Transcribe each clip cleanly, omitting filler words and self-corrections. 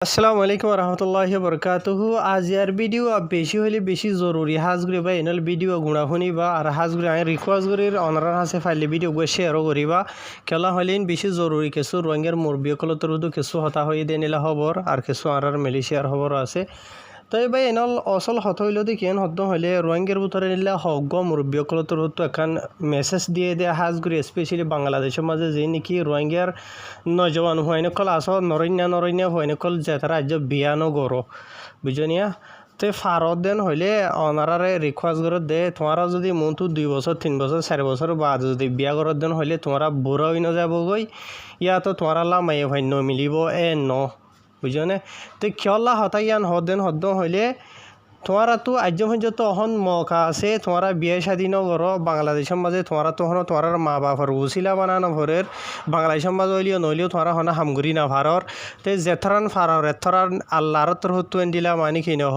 আসসালামু আলাইকুম রহমতুল্লাহি বরকাতুহু। আজ ইয়ার ভিডিও বেশি হলে বেশি জরুরি হাজগুড়ি বা এনল ভিডিও গুণা শুনিবা আর হাজগুড়ি আমি রিকোয়েস্ট করি অনারার হাসে ফাইলে ভিডিও গৈ শেয়ারও করিবা কেলা হলেন বেশি জরুরি কিছু রোহিঙ্গার মুরব্বীসকলতর কিছু হতা হয়ে দিয়ে নিলা খবর আর কিছু আর মালয়েশিয়ার খবর আছে। তাই ভাই এনল অসল হত হইল দেখেন হত হলে রোহিঙ্গার ভিতরে নিলে হজ্ঞ মুরব্বীসকলতর এখন মেসেজ দিয়ে দেয় হাজগুড়ি স্পেশালি বাংলাদেশের মাঝে যে নাকি রোহিঙ্গার নজওয়ান হয়নকল আস নরণ্য হয়নকল যে তারা রাজ্য বিয়ানো গরো বুঝনিয়া তো ফারত দেন হইলে অনারারে রিকোয়েস্ট করে দে তোমারা যদি মনটো 2 বছর 3 বছর 4 বছর বাদ যদি বিয়া করার দেন হইলে তোমরা বুড়া হই না যাব গই ইয়া তো তোমারা লামাই ভাই ন মিলিব ন বুঝনে তো খেলা হতাইয়ান হদেন হদ্দ হইলে তোমারা তো আজ পর্যন্ত অহন মৌকা আছে তোমরা বিয়ে স্বাধীন করো বাংলাদেশের মাঝে তোমরা তখন তোমার মা বাবার উচিলা বানানো ভরের বাংলাদেশের মাঝে হইলেও নইলেও তোমরা হনা হামগুড়ি না ভারর তে জেথরান ফারর এথরান আল্লাহর তরহতুন দিলা মানি কি নহ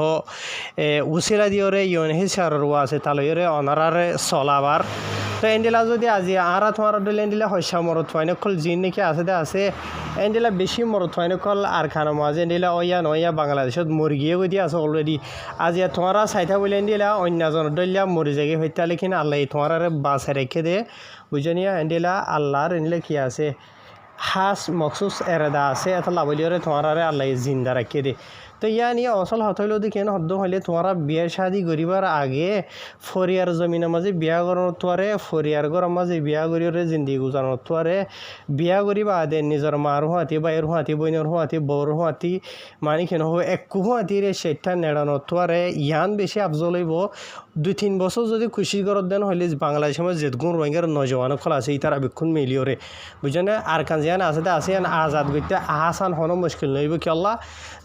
উচিলা দিওরে ইয়নহি সারর আছে তালইরে অনারারে চলাবার তো এন্ডিলা যদি আজি আরা তোমার দিলে এন্ডিলা হইসা মরত ফাইনকল জিন নাকি আছে দে আছে এন্ডিলা বেশি মরত ফাইনকল আর খানো মাঝে এন্ডিলা ওয়া নয়া বাংলাদেশত মুরগিয়ে গই দিয়ে আছে অলরেডি আজি তোমরা চাইতা বলে এন্ডিলা অন্যজন দলিয়া মরি জায়গায় হইতা লেখিন আল্লাহ তোমার বাসে রেখে দে বুঝনিয়া এন্ডিলা আল্লাহর এন্ডিলা কি আছে হাস মখসুস এরাদা আছে এত লাভলিওরে তোমার আল্লাহ জিন্দা রাখিয়ে দে। তো ইয়া নিয়ে অসল হত হইলেও দেখেন হদ্দ হইলে তোমরা বিয়ে শাদি করিবার আগে ফরিয়ার জমিনের মাঝে বিয়া করানোর তোয়ারে ফরিয়ার ঘরের মাঝে বিয়া করিওরে জিন্দি গুজানোর তোয়ারে বিয়া করিবা আদে নিজের মার হুঁয়াতি বাইর হুঁয়াতি বইনের হুঁয়াতি বউর হুঁয়াতি মানি কেন হো একু হুঁয়াতিরে সেটা নেড়ানোর তোয়ারে ইয়ান বেশি আফজল হইব 2-3 বছর যদি খুশি করত দেন হইলে বাংলাদেশের মাঝে যেগুন রোহিঙ্গার নজওয়ান খোলা আছে ইতার আবেক্ষণ মিলিওরে বুঝনে আর কাজিয়ান আছে আছে আজাদ করতে আহাসান হনো মুশকিল নইব কি আল্লাহ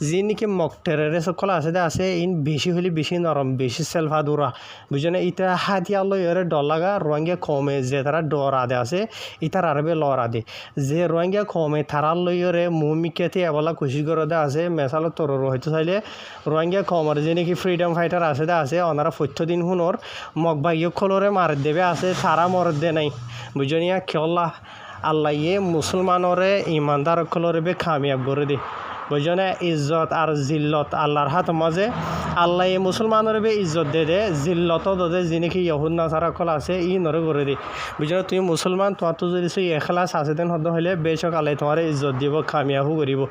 যি নাকি মকটেরে সকল আছে ইন বেশি হলে বেশি নরম বেশি সেলফাদুরা বুঝনে ইটা হাতিয়া লইরে ডলাগা রোহিঙ্গা কমে যে তারা ডর আদে আছে ইতার আরবে লর আদে যে রোহিঙ্গা কমে তারার লইরে মুমিকেতে এবলা খুশি করে দে আছে মেসালো তর হয়তো চাইলে রোহিঙ্গা কমর যে নাকি ফ্রিডম ফাইটার আছে ওনারা 40 দিন হুনর মগবাগিয়ে খলরে মার দেবে আছে তারা মর দে নাই বুঝনিয়া খেলা আল্লাহ ইয়ে মুসলমানরে ইমানদার খলরে বে কামিয়াব করে দে বুঝনে ইজ্জত আর জিল্লত আল্লাহর হাত মাঝে আল্লাহ এই মুসলমানের বে ইজ্জত দে জিল্লত দে যিনিকি ইহুদ নাসারা কল আছে ই নরে করে দে বুঝনে তুমি মুসলমান তোমার তো যদি সেই এখলাস আছে দেন হদ হইলে বেশক আল্লাহ তোমার ইজ্জত দিব কামিয়াবও করিব।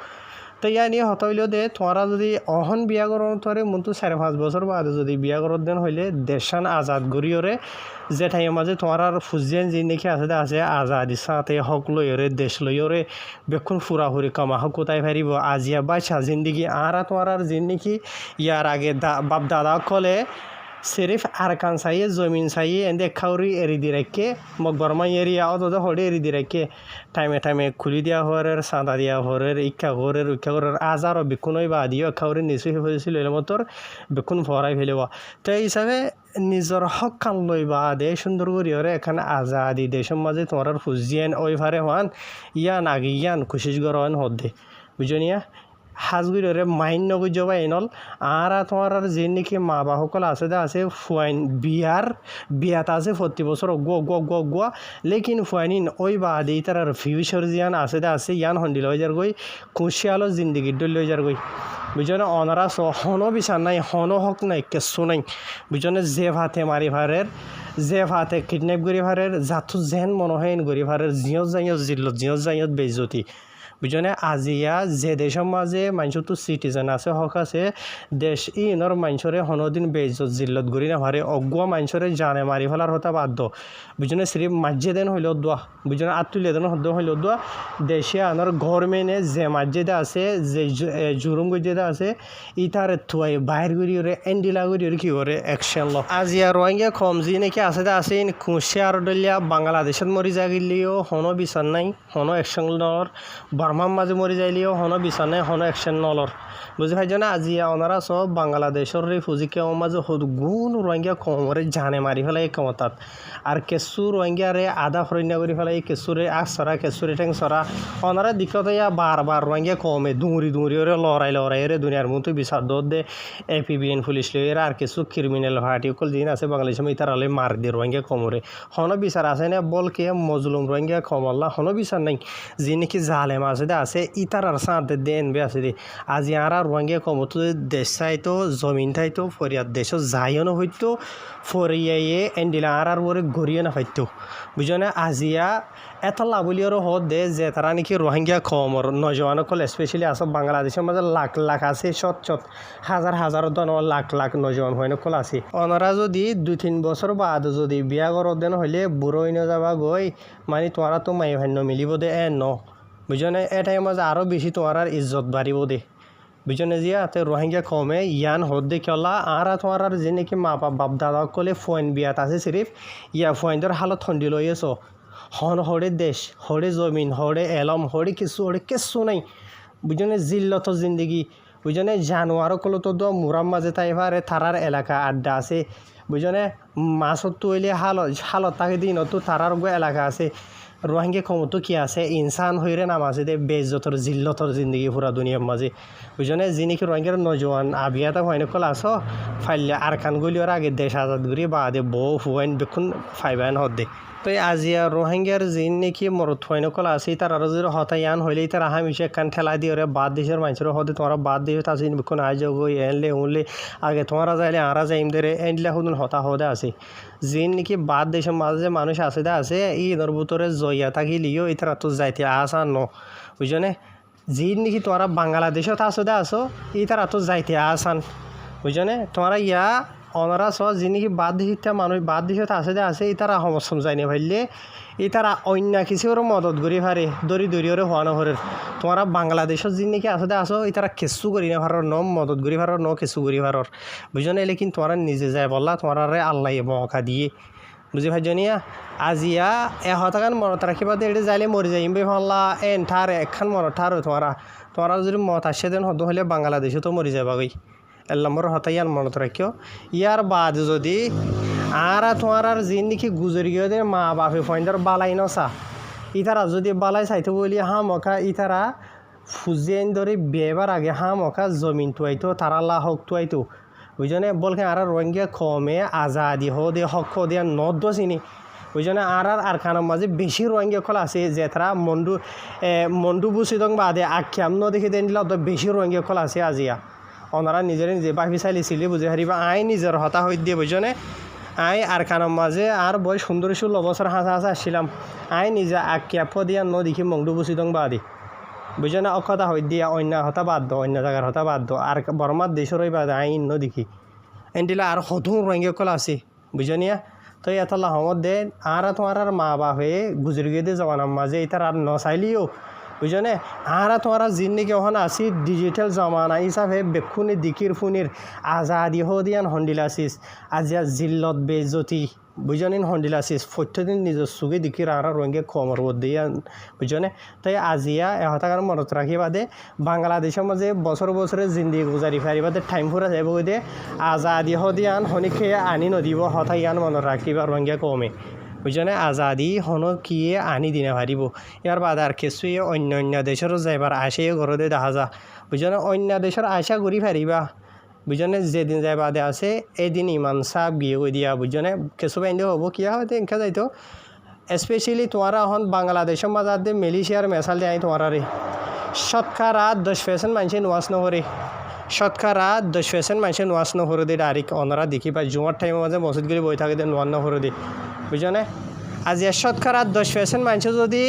তো ইয়া নিয়ে হত হইলেও দে তোমরা যদি অহন বিয়া করো তোরে মনটো 4-5 বছর বাদে যদি বিয়া করত দেন হইলে দেশান আজাদ গরিয়রে যে ঠাইয়ের মাঝে তোমার ফুজিয়ান যে নাকি আছে আজাদি সাথে হক লইরে দেশ লইরে বেক্ষণ ফুরাহুরি কামা হক কোথায় ফারিব আজিয়া বাচ্চা জিন্দিগি আর তোমার যে নাকি ইয়ার আগে বাপ দাদা কলে সিরিফ আরকান চাইয়ে জমিন চাইয়ে এনে খাউরি এরি দি রাখে মকবরমা এরিয়া অত হরে এরি দি রাখে টাইমে খুলি দিয়া হরের চাঁদা দিয়া হরের ইচ্ছা করের আজারও বেকুনই বা দিও খাউরি নিচু হয়েছিল এর মতর বেকুন ভরাই ফেলেবা তো এই হিসাবে নিজের হক কান লই বা দে সুন্দর করিওরে এখানে আজাদি দেশের মাঝে তোমার ফুজিয়ান ওই ভারে হন ইয়ান আগে ইয়ান খুশিস গরন হদে বুঝনিয়া হাজগুড়ি মাইন নগৈ যাবা এনল আর তোমার যে নাকি মা বাসকল আছে ফুয়াইন বিয়াত আছে 40 বছর গুয়া লেকিন ফুয়াইন ওই বাদে তার ফিউচার জিয়ান আছে ইয়ান হন্ডিল হয়ে যার গই খুশিয়ালো জিন্দগি ডল হয়ে যার গই বুঝনে অনারা হনো বিচার নাই হনো হক নাই কেসু নাই বুঝনে যে ভাতে মারি ভারের যে ভাতে কিডন্যাপ করি ভারের জাতু যেন মনোহীন করি ভারের জিয়ত যাইয়ত বেজতি বুঝনে আজিয়া যে দেশের মাঝে মানুষ তো সিটিজেন আছে হক আছে দেশ ইনর মানুষরে হনদিন বেইজত জিল্লত গড়ি না ভারে অগুয়া মানুষরে জানে মারি ফেলার হতা বাধ্য বুঝনে শ্রী মাঝে দেন হইল দোয়া বুঝনে আতুলে দেন হদ হইল দোয়া দেশে আনার গভর্নমেন্টে যে মাঝেদে আছে যে জুরুম গজেদে আছে ইতার থুয়াই বাইর গড়িওরে এন্ডিলা গড়িওরে কি করে অ্যাকশন ল আজিয়া রোহিঙ্গা কম জি নাকি আছে ইন খুশি আর ডলিয়া বাংলাদেশত মরি যাগিলেও হনো বিচার নাই হনো অ্যাকশন লর বর্মার মাঝে মরি যাইলেও হনো বিচার নাই হনো অ্যাকশন নলর বুঝি ভাই না আজিয়া ওনারা সব বাংলাদেশের রিফিউজি কেউ মাঝে গুণ রোহিঙ্গা কমরে জানে মারি ফেলাই ক্ষমতাত আর কেঁচু রোহিঙ্গারে আধা ফরণ্যা করে ফেলাই কেঁচুরে আগ সরা কেঁচুরে ঠেং সরা ওনারা দিকত বারবার রোহিঙ্গা কমে দৌড়ি ওরে লড়াই রে দুনিয়ার মতো বিচার দৌড় দে APBN পুলিশ লইয়ের আর কিছু ক্রিমিনাল পার্টি অকল দিন আছে বাংলাদেশের ইতারালে মার দিয়ে রোহিঙ্গা কমরে হনো বিচার আছে না বলকে মজলুম রোহিঙ্গা কমল্লা হনো বিচার নাই যে নাকি জালেম আছে দে আছে ইতার আর সাঁতে দেন বে আছে দে আজি আর রোহিঙ্গা কম তো দেশ চাইতো জমিন থাইতো ফরিয়াদ দেশ যাইও হইতো ফরিয়াইয়ে এন্ডিলা আর ওরে গড়িয়ে না হইতো বুঝনে আজিয়া এত লাভলিয়র হদ দে যে তারা নাকি রোহিঙ্গা কমর নজওয়ান কল স্পেশালি আছে বাংলাদেশের মাঝে লাখ লাখ আছে শত হাজার হাজার জন লাখ লাখ নজওয়ান হয় কল আছে ওনারা যদি 2-3 বছর বাদ যদি বিয়া করার দেন হইলে বুড়ো হইন যাবা গই মানে তোরা তো মাই ভান্য মিলিব দে ন বুঝনে এ টাইম মাঝে আরও বেশি তোমার ইজ্জত বাড়িব দে বুঝনে জিয়া তে রোহিঙ্গা কমে ইয়ান হদ দে কলা আর তোমার যে নাকি মা বাপ দাদা কলে ফোন বিয়াত আছে সিরিফ ইয়া ফোনদের হালত ঠন্ডি লইয়েছ হন হরে দেশ হরে জমিন হরে এলম হরে কিছু নাই বুঝনে জিল্লত জিন্দগি বুঝনে জানোয়ার কলো তো মুরাম মাঝে তাই পারে থারার এলাকা আড্ডা আছে বুঝনে মাছত তৈলে হালত তাকে দিন তো তারার এলাকা আছে রোহিঙ্গা ক্ষমতো কি আছে ইনসান হইরে নাম আছে দে বেজতর জিল্লতর জিন্দগি পুরা দুনিয়ার মাঝে বুঝনে যি নাকি রোহিঙ্গার নজওয়ান আবিয়াতা হয়নি কল আস ফাইলে আর খান গলিওর আগে দেশ আজাদ করি বাদে বউ হুয়াইন বেকুন ফাইবাইন হদ দে তো আজিয়া রোহিঙ্গার যিন নাকি মরত হয়নি কল আছে তার আরো যদি হতায়ান হইলে তার আহামিশে একখান ঠেলা দিয়ে ওরে বাদ দেশের মানুষের হদে তোমরা বাদ দিয়ে তাছিন বেকুন আজ গই এনলে উনলে আগে তোমরা যাইলে আরা যাইম দে এনলে হুদুন হতা হদে আছে যিন নাকি বাদ দেশের মাঝে মানুষ আছে দে আছে ইদর ভিতরে জইয়া থাকিলিও ইতারা তো যাইতে আসান ন বুঝনে যিন নাকি তোমরা বাংলাদেশত আসো দে আসো ইতারা তো যাইতে আসান বুঝনে তোমরা ইয়া অনারা স যি নাকি বাদ দেশিতা মানুষ বাদ দেশত আছে দে আছে ইতারা সমস্যা যায়নি ভাইলে ইতারা অন্য কিছুর মদত করি পারে দরি দরিয়রে হওয়া নহরের তোমরা বাংলাদেশত যি নাকি আছে দে আসো ইতারা কেঁচু করি না পারর ন মদত করি পারর ন কেঁচু করি পারর বুঝনে লেকিন তোমরা নিজে যায় বললা তোমরা আল্লাহ মৌকা দিয়ে বুঝি ভাইজনিয়া আজিয়া হতাকান মনত রাখিবা দে এটা যাইলে মরি যাইম বে ভাল্লা এন ঠার একখান মনত ঠার তোমরা যদি মত আসে দেন হদ হলে বাংলাদেশে তো মরি যাবা গই এল্লামর হতাইয়ান মনত রাখিও ইয়ার বাদ যদি আর তোমার যিন নাকি গুজরি গিয়ে দে মা বাপে ফয়েন্দার বালাই নসা ইতারা যদি বালাই চাইতে বলি মকা ইতারা ফুজেন ধরে বিয়েবার আগে মকা জমিন তুয়াইতো তারা লাহক তুয়াইতো বুঝনে বলকে আর রোহিঙ্গা কমে আজাদি দে হক দে নদ চিনি বুঝনে আর খানার মাঝে বেশি রোহিঙ্গা কল আছে যে তারা মন্ডু বুসিদং বাদে আখ্যাম ন দেখে দেন দিলা বেশি রোহিঙ্গা কল আছে আজিয়া ওনারা নিজে বাপি চাইলিছিলি বুঝে হারিবা আই নিজের হতা হই দিয়ে বুঝনে আই আর খানার মাঝে আর বয় 16 বছর হাসা আসছিলাম আই নিজে আখ্যাপ দিয়া ন দেখি মন্ডু বুসিদং বাদে বুঝনে অকথা হই দিয়া অন্য হতা বাদ অন্য জায়গার হতা বাদ আর বর্মার দেশের বাদ আই ন দেখি এনটিলা আর হতুন রোহিঙ্গা কল আছে বুঝনিয়া তো এতলা হমদ দে আর তোমার মা বাপে গুজরি গিয়ে দিয়ে জমানার মাঝে ইতার আর নচাইলিও বুঝনে আর তোমার যিন নাকি ওখানে আছি ডিজিটাল জমানা হিসাবে বেক্ষুনি দিকির ফুনির আজাদি হদিয়ান হন্ডিলাসিস আজিয়া জিল্লত বেজতি বুঝনিন হন্ডিলাসিস প্রত্যেকদিন নিজের সুখে দিকির আর রোহিঙ্গা কমর দিয়ান বুঝনে তাই আজিয়া এহতাকার মনত রাখি বাদে বাংলাদেশের মাঝে বছরে জিন্দি গুজারি ফারি বাদে টাইম ফুরা যাইব দে আজাদি হদিয়ান হনিকে আনি নদিব হতা ইয়ান মনত রাখিবা রোহিঙ্গা কমে বুঝনে আজাদি হন কিয়ে আনি দিনে পারিব ইয়ার বাদ আর কিছুই অন্য দেশেরও যাইবার আশাই ঘরতে দেখা যা বুঝনে অন্য দেশের আশা করি পারিবা বুঝনে যেদিন যাই বাদে আছে এদিন ইমান সাপ গিয়ে গই দিয়া বুঝনে কিছু বাইন্দে হব কিয়া হয়তো এনেকা যাইতো স্পেশালি তোমারা এখন বাংলাদেশের মাঝার দিয়ে মালয়েশিয়ার মেসাল দিয়ে তোমারে শতকরা 10% মানুষে নোয়াজ নহরে শতকরা 10% মানুষে নোয়াজ নহরে দে ডাইরেক্ট ওনারা দেখি পাই জুমার টাইমের মাঝে মসজিদ গেলে বই থাকে দে নোয়াজ নহরে দে বুঝনে আজ শতকরা 10% মানুষ যদি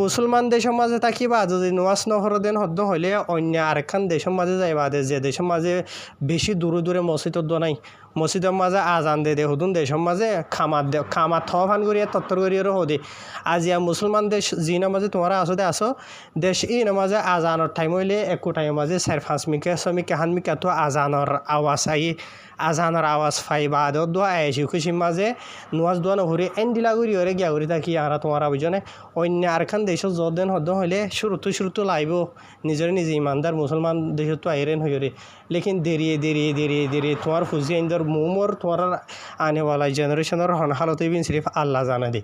মুসলমান দেশের মাঝে থাকিবা যদি নোয়াজ নহর দেন হদ্দ হইলে অন্য আরেকখান দেশের মাঝে যাইবা দে যে দেশের মাঝে বেশি দূরে মসজিদ নাই মসজিদের মাঝে আজান দে হদুন দেশের মাঝে খামার ফান করিয়া তত্তর করিয়ারও হদে আজিয়া মুসলমান দেশ যি নামাজে তোমরা আসো দে আসো দেশ ই নামাজে আজানোর টাইম হইলে একো টাইমের মাঝে 4-5 মিনিট 6 মিনিট হান মিনিট তো আজানোর আওয়াজ আজানোর আওয়াজ ফাই বা দোয়া আইসি খুশির মাঝে নোয়াজ দোয়া নহরি এন্ডিলা করি ওরে গিয়া করি থাকি আর তোমারা বুঝনে অন্য আরেকখান দেশত যদেন হদ হইলে শুরুতো লাইব নিজে ইমানদার মুসলমান দেশত তো আইরেন হইরে লেকিন দেরিয়ে তোমার ফুজি আইন্দর মোমর তোমার আনেওয়ালা জেনারেশনের হালতে বিন সিরিফ আল্লাহ জানা দে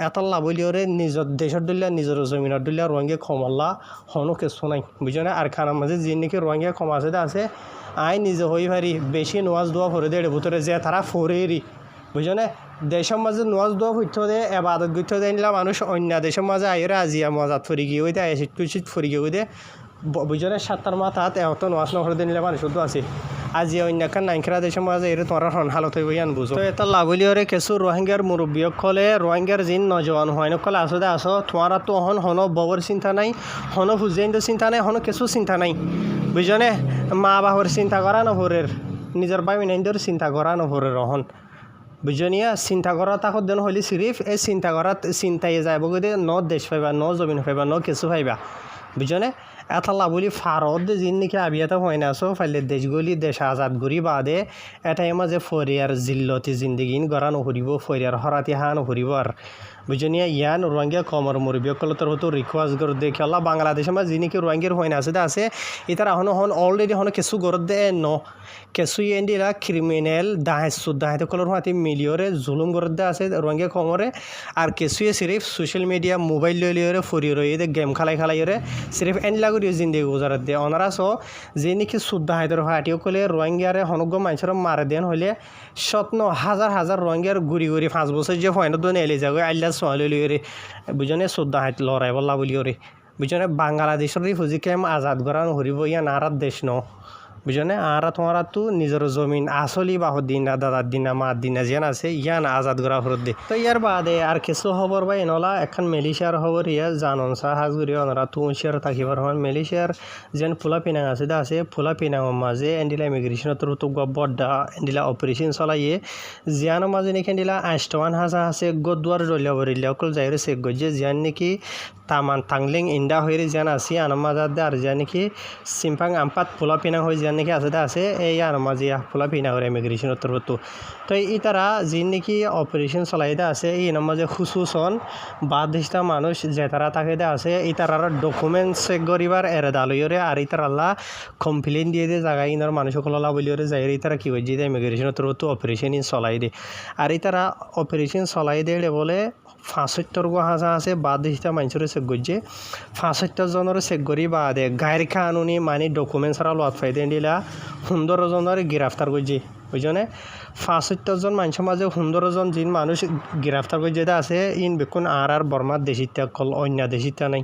এতল্লা বলি ওরে নিজের দেশের দলিয়া নিজের জমিনের দলিয়া রোহিঙ্গা কমল্লা হনো কিছু নাই বুঝনে আর খানার মাঝে যে নাকি রোহিঙ্গা কম আছে আই নিজে হই পারি বেশি নোয়াজ দোয়া ভরে দেড় ভিতরে যে তারা ফরেরি বুঝনে দেশের মাঝে নোয়াজ দোয়া ফুটতে দে এবাদত করতে দেয় নিলা মানুষ অন্য দেশের মাঝে আইরে আজিয়া মজাত ফুরি গিয়ে ওই দে এসিট কুচিত ফুরি গিয়ে ওই দে বুঝনে 7টার মাথাত এত নোয়াজ নকরে দিয়ে নিলে মানুষ শুধু আছে আজি অন্যখান নাইখরা দেশের মাঝে এর তোমার হন হালত হইব ইয়ান বুঝো তো এটা লাভলিয়রে কিছু রোহিঙ্গার মুরব্বীক কলে রোহিঙ্গার জিন নজওয়ান হয় নকলে আসলে আসো তোমারা তো হন ববর চিন্তা নাই হন হুজেইন চিন্তা নাই হন কিছু চিন্তা নাই বুঝনে মা বাবার চিন্তা করা নভরের নিজের বামিনাইন্দর চিন্তা করা নভরের রহন বুঝনিয়া চিন্তা করা তাকত দেন হইলে সিরিফ এই চিন্তা করাত চিন্তাই যাইব গদে ন দেশ পাইবা ন জমিন পাইবা ন কিছু পাইবা বুঝনে এটা লাভলি ফারত জিন নাকি আবিয়াতে হয় না সো ফাইলে দেশগুলি দেশ আজাদ করি বাদে এটাই মাঝে ফরিয়ার জিল্লতি জিন্দিগিন গড়া নকরিব ফরিয়ার হরাতি হা নকরিব আর বুঝনিয়া ইয়ান রোহিঙ্গা কমর মুরব্বীসকলতর হতো রিকোয়েস্ট করে দেখে আল্লাহ বাংলাদেশের মাঝে যিনি কি রোহিঙ্গার হয় না আছে ইতার এখন অলরেডি হন কিছু গরত দে ন কিছু এন্ডিরা ক্রিমিনাল দাহেত কলর হাতে মিলিয়রে জুলুম গরত দে আছে রোহিঙ্গা কমরে আর কিছুয়ে সিরিফ সোশ্যাল মিডিয়া মোবাইল লইলে ফরি রয়ে দে গেম খেলাইরে সিরিফ এন্ডলা করি জিন্দিগি গুজারত দে অনারা সো যে নাকি সুদ্দাহাইতর হাটিও কলে রোহিঙ্গারে হনগ্য মানুষের মারে দেন হইলে স্বপ্ন হাজার রোহিঙ্গার ঘুরি 5 বছর যে ফয়ন দোন এলে যাবে আল্লাহ সোয়ালি লিওরে বুঝনে সুদ্দাহাইত লড়াই বল্লা বলিওরে বুঝনে বাংলাদেশের রিফিউজি ক্যাম্প আজাদ করা হরিব ইয়া নারাত দেশ ন বুঝনে আর তোমার তো নিজের জমিন আসলি বাহর দিন দাদার দিন মার দিন যেন আছে ইয়ান আজাদ করা হরত দে তো ইয়ার বাদে আর কিছু খবর বা এনলা এখন মালয়েশিয়ার খবর ইয়া জানন সা হাজগুড়ি ওনারা তুনশিয়ার থাকিবার হন মালয়েশিয়ার যেন ফুলা পিনাং আছে ফুলা পিনাঙের মাঝে এন্ডিলা ইমিগ্রেশনত তো বড্ডা এন্ডিলা অপারেশন চলাইয়ে জিয়ানোর মাঝে নাকি এন্ডিলা 8 হাজা আছে গদুয়ার ডলিয়া বরিলা অকল যাইরে চেক গজে জিয়ান নাকি তামান তাংলিং ইন্ডা হয়ে যেন আছে আনার মাঝে আর জিয়া নাকি সিম্পাং আমপাত ফুলা পিনাং হয়ে জিয়ান নাকি আছে এই আর মাঝে ফুলা পিনা করে ইমিগ্রেশন উত্তরবর্তী তো এই তারা যে নাকি অপারেশন চলাইতে আছে এই নামাজে খুশুসন বাদশটা মানুষ যে তারা তাকে আছে এই তারা ডকুমেন্টস চেক করিবার এরে দালইরে আর এই তারা আল্লাহ কমপ্লেন দিয়ে দিয়ে জায়গায় ইনার মানুষসকল বলিওরে যাই এই তারা কি হয়ে যে ইমিগ্রেশন উত্তরবর্তী অপারেশন চলাই দে আর এই তারা অপারেশন চলাই দেয় বলে 75 গো হাজা আছে বাদশটা মানুষের চেক করছে 75 জনের চেক করি বাদে গায়ের কানুনি মানে ডকুমেন্টস আর লোয়াত ফাইদে দিলা 15 জনের গ্রেফতার করছে বুঝনে 75 জন মানুষের মাঝে 15 জন যিন মানুষ গ্রেফতার করে যেটা আছে ইন বেকুন আর বর্মার দেশিত্যা কল অন্য দেশিত্যা নাই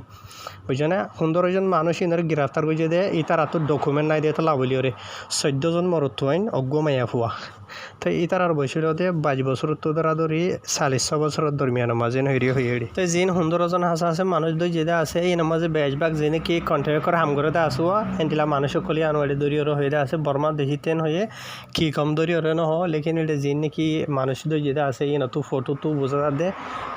বুঝনে 15 জন মানুষ ইনার গ্রেফতার করে দে এই তারা তো ডকুমেন্ট নাই দিয়ে তো লাভলিওরে 14 জন মরত হইন অজ্ঞ মাইয়া ফুয়া তো এই তার বয়সতে 22 বছর তো ধরা ধরি 40 বছরের দরমিয়ানের মাঝে হইরি তো যিন 15 জন হাসা আছে মানুষ দুই যেটা আছে এই নামাজে বেশভাগ যিনি কি কন্ট্রাক্ট করে হাম করে আসুয়া এন্টিলা মানুষ কলি আনওয়ারি দরিয়র হয়ে আছে বর্মা দেশিতেন হয়ে কি কম দরিয়র ন হ লেকিন এটা যিন নাকি মানুষ দুই যেটা আছে এই নতু ফটো তো বোঝা দে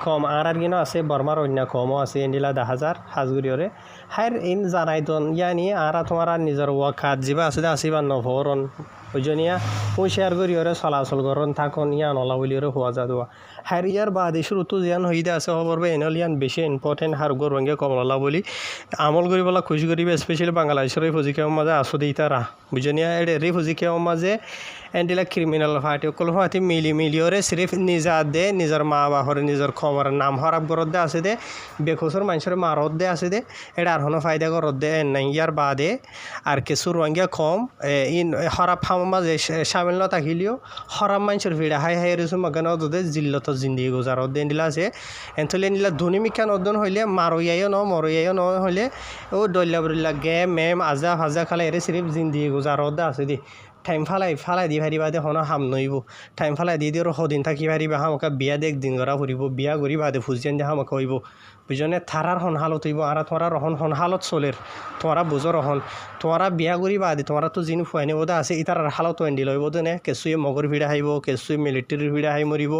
কম আর কিনো আছে বর্মার অন্য কমও আছে এন্ডিলা 10,000 হাজগুড়িয়রে হাইর ইন জানাই দন ইয়ানি আর তোমার নিজের ওয়াকাত যিবা আছে আসিবা নভরন বুঝনিয়া ওই শেয়ার করি ওরা চলাচল করন থাকুন ইয়ান ওলা বলি ওরা হওয়া যা দেওয়া হার ইয়ার বাদে শুরুতো জিয়ান হইদে আছে খবর বা এনেল ইয়ান বেশি ইম্পর্টেন্ট হার গরঙ্গে কমলা বলি আমল করি বলা খুশি করিবে স্পেশালি বাংলাদেশের রিফিউজি ক্যাম্পের মাঝে আসো দিই তারা বুঝনিয়া এটা রিফিউজি ক্যাম্পের মাঝে এন্ডিলা ক্রিমিনাল পার্টি অকল হাতি মিলিওরে সিরিফ নিজা দে নিজের মা বাহরে নিজের খবর নাম হরাপ করত দে আছে দে বেখোসর মানুষের মারত দে আছে দে এটা আর হনো ফায়দা করত দে নাই ইয়ার বাদে আর কিছু রোহিঙ্গা কম ইন হরাপ ফার্মের মাঝে সামিল ন থাকিলেও হরাপ মানুষের ভিড়া হাই রয়েছে মাগান দে জিল্লত জিন্দিগি গুজারত দে এন্ডিলা আছে এনথলে এন্ডিলা ধনী মিখান অদন হইলে মারইয়াইও ন মরইয়াইও ন হইলে ও ডল্লা বল্লা গেম মেম আজা ভাজা খালাই এরে সিরিফ জিন্দিগি গুজারত দে আছে দি টাইম ফালাই দি পারিবা দে হন হাম নইব টাইম ফালাই দি দিও সদিন থাকি পারিবা হামকা বিয়া দেখ দিন করা ফুরিব বিয়া করি বাদে ফুজিয়ান দে হামকা হইব বুঝনে থারার হন হালত হইব আর তোমার রহন হন হালত চলের তোমারা বুঝো রহন তোমারা বিয়া করি বাদে তোমারা তো যিনি ফুয়ানি বোধা আছে ইতার হালত এন্ডি লইব দেনে কেঁচুয়ে মগর ভিড়া আইব কেঁচুয়ে মিলিটারির ভিড়া আই মরিব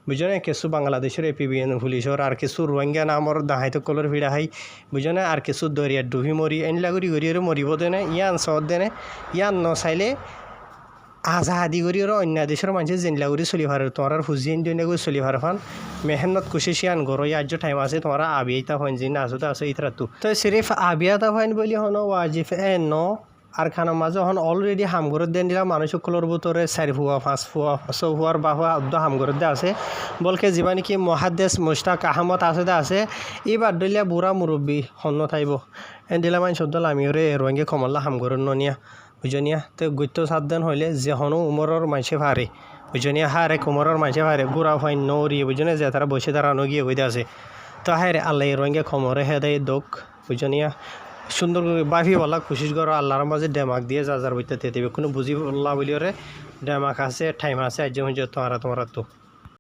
বুঝনে কেঁচু বাংলাদেশের এপিবিএন পুলিশর আর কিছু রোহিঙ্গা নামর দাহাইত কলর ভিড়া আই বুঝনে আর কিছু দরিয়ার ডুবি মরি এনলা করি মরিব দেনে ইয়ান সদ দেনে ইয়ান নচাইলে আজাদি করি আর অন্য দেশের মানুষের জেনলা করে চলি পারে তোমার হুজিয়ান দিনে করে চলি পারে ফান মেহনত কুশিয়ান গরো আজ টাইম আছে তোমার আবিয়াইতা ফাইন জিন আসতে আছে ইতরাতু তো সিরিফ আবিয়াতা ফাইন বলি হন ওয়াজিফ ন আর খানার মাঝে হন অলরেডি হামগরত দেন দিলা মানুষ সকলের ভিতরে 4 ফুয়া 5 ফুয়া 6 ফুয়ার বাহুয়া অর্ধ হামগরত দে আছে বলকে যিবা নাকি মহাদ্দেশ মুশতাক আহমদ আছে এইবার দলিয়া বুড়া মুরব্বী হন্য থাইব এন্ডিলা মানুষ দল আমিওরে রোহিঙ্গা কমল্লা হামগরত ননিয়া বুঝনিয়া তো গুত্ত সাবধান হইলে যে হনো উমরের মানুষে ভারে বুঝছনি হারে কোমরের মাঝে হারে গুড়া ফাইন নৌরি বুঝছনি যে তারা বসে দাঁড়ানো গিয়ে হইতে আছে তো হারে আল্লাহ রঙে কোমরে হেদায় দোক বুঝছনিয়া সুন্দর করে বাফি বলা কোশিশ করো আল্লাহর মাঝে ডেমাক দিয়ে যা যার বইতে তেতে কোনো বুঝি বললা বলিওরে ডেমাক আছে টাইম আছে আজ তোমারা তো